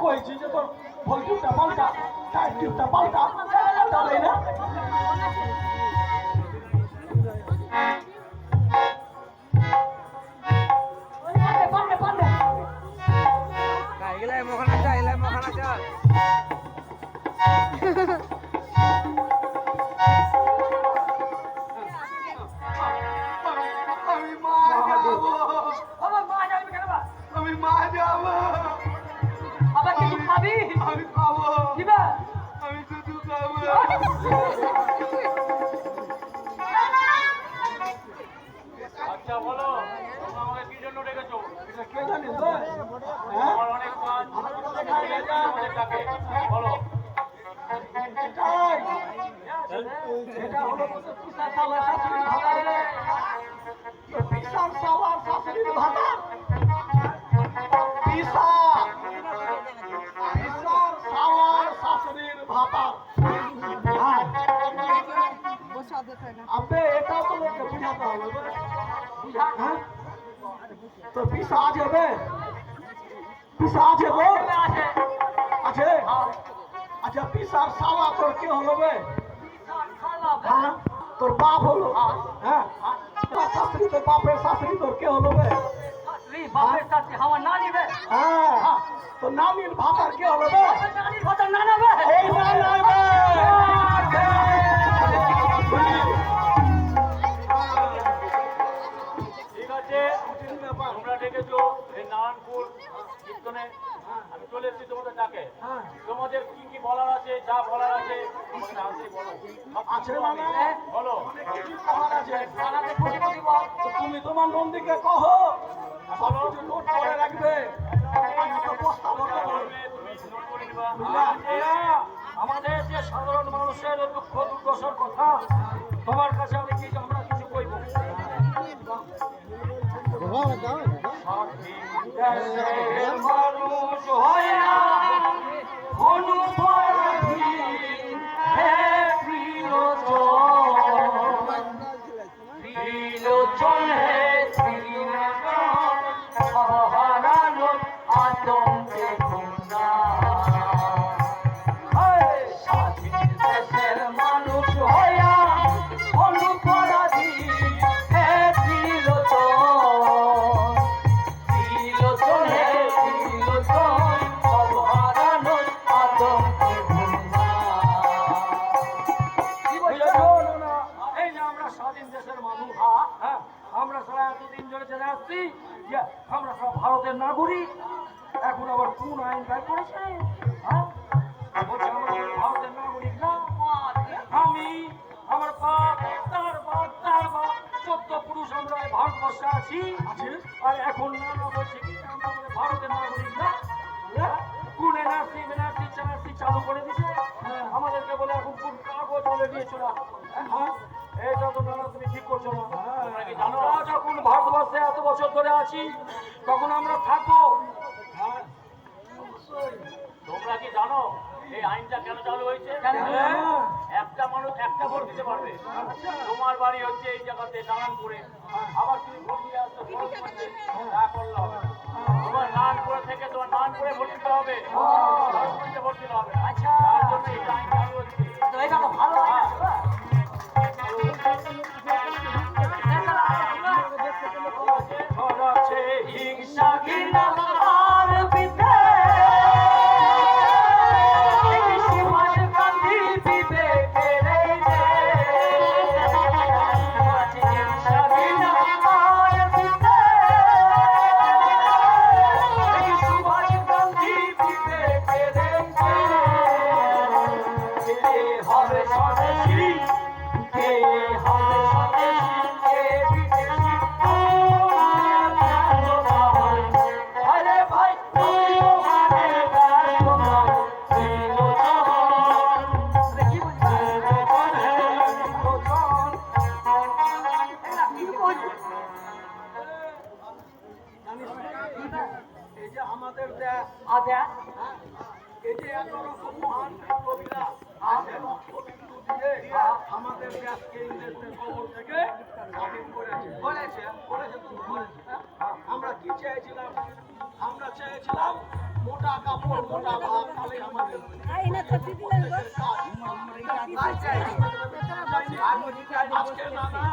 কইছি যে তোর ভলটিউবটা পাল্টা, টাইট টিউবটা পাল্টা, তাই না? আচ্ছা বলো আমাকে কি জন্য ডেকেছো? কে জানিস তো? হ্যাঁ? আমার অনেক কাজ ডাকে বলো। এটা হলো পিসার সালার শাশুড়ির ভাতা রে। পিসার সালার শাশুড়ির ভাতা। পিসার সালার শাশুড়ির ভাতা। আবে এটা তো লোককে বুঝাতে হবে। হ্যাঁ? তো পিসা আছে বে? পিসা আছে গো? আছে? আচ্ছা পিসার সালা তোর কে হলো বে? হ্যাঁ? তোর বাপ হলো? হ্যাঁ? শাশুড়ি তোর বাপের শাশুড়ি তোর কে হলো বে? বাপের সাথে আমার নানি বে। হ্যাঁ। তোর নানির ভাতার কে হলো বে? নানির কথা নানা বে। এই নানা বে। ঠিক আছে তোমরা ডেকেছো এই নারায়ণপুর কীর্তনে আমি চলে এসেছি তোমাদের ডাকে। তোমাদের কি কি বলার আছে, যা বলার আছে আমাকে তাড়াতাড়ি বলো। আছে মানে বলো। আমার আছে। তো তুমি তোমার নন্দীকে কহো সব কিছু নোট করে রাখবে। বস্তা ভর্তি করবে। তুমি নোট করে নিবা। আমাদের যে সাধারণ মানুষের দুঃখ দুর্দশার কথা তোমার কাছে আমি কি আমরা কিছু কইব। দেশের মানুষ হয় না অনুপরাধী, হে প্রিয়জন, প্রিয়জন হে প্রিয়জন, হারানোর আতঙ্কে তোমরা। স্বাধীন দেশের মানুষ হইয়া অনুপরাধী, হে প্রিয়জন, প্রিয়জন হে প্রিয়জন, সব হারানোর আতঙ্কে তোমরা। এই যে আমরা স্বাধীন দেশের মানুষ, হ্যাঁ আমরা সারা এতদিন ধরে জেনে আসছি যে আমরা সব ভারতের নাগরিক। এখন আবার কোন আইন বের করেছে? হ্যাঁ বলছে আমরা ভারতের নাগরিক না। আমি আমার বাপ তার বাপ তার বাপ 14 পুরুষ আমরা এই ভারতবর্ষে আছি। আর এখন নানা বলছে কি আমরা বলে ভারতের নাগরিক না। কোন এনআরসি এনআরসি চ্যানার্সি চালু করে দিছে আমাদেরকে বলে এখন কোন কাগজ বলে দিয়েছো না। হ্যাঁ এটা তো নানা তুমি ঠিক করছো না। তোমরা কি জানো যখন ভারতবর্ষে এত বছর ধরে আছি তখন আমরা থাকবো। তোমরা কি জানো এই আইনটা কেন চালু হয়েছে? একটা মানুষ একটা ভোট দিতে পারবে। তোমার বাড়ি হচ্ছে এই জায়গাতে নারায়ণপুরে, আবার তুমি ভোট দিয়ে আসছো খড়গপুরে, তা করলে হবে না। তোমার নারায়ণপুরে থেকে তোমার নারায়ণপুরে ভোট দিতে হবে, খড়গপুরে ভোট দিতে হবে। আচ্ছা তার জন্য এই আইন চালু হচ্ছে। তো এটা তো ভালো আইন আছে। ছড়াচ্ছে হিংসা ঘৃণা আর বিদ্বেষ, সুভাষ গান্ধী বিবেকের এই দেশ। ছড়াচ্ছে হিংসা ঘৃণা আর বিদ্বেষ, সুভাষ গান্ধী বিবেকের এই দেশ। কে হবে স্বদেশী, কে হবে স্বদেশী, কে বিদেশী, আরে ভাই মানে কি এই যে আমাদের দেশ, আচ্ছা এই যে এত রকম মহান কবিরা রক্তবিন্দু দিয়ে আমাদের দেশকে ইংরেজদের কবল থেকে স্বাধীন করেছে। বলেছে তো, আমরা কি চেয়েছিলাম? আমরা চেয়েছিলাম মোটা করবো না বাপ, তাহলে আমাদের আজকে না না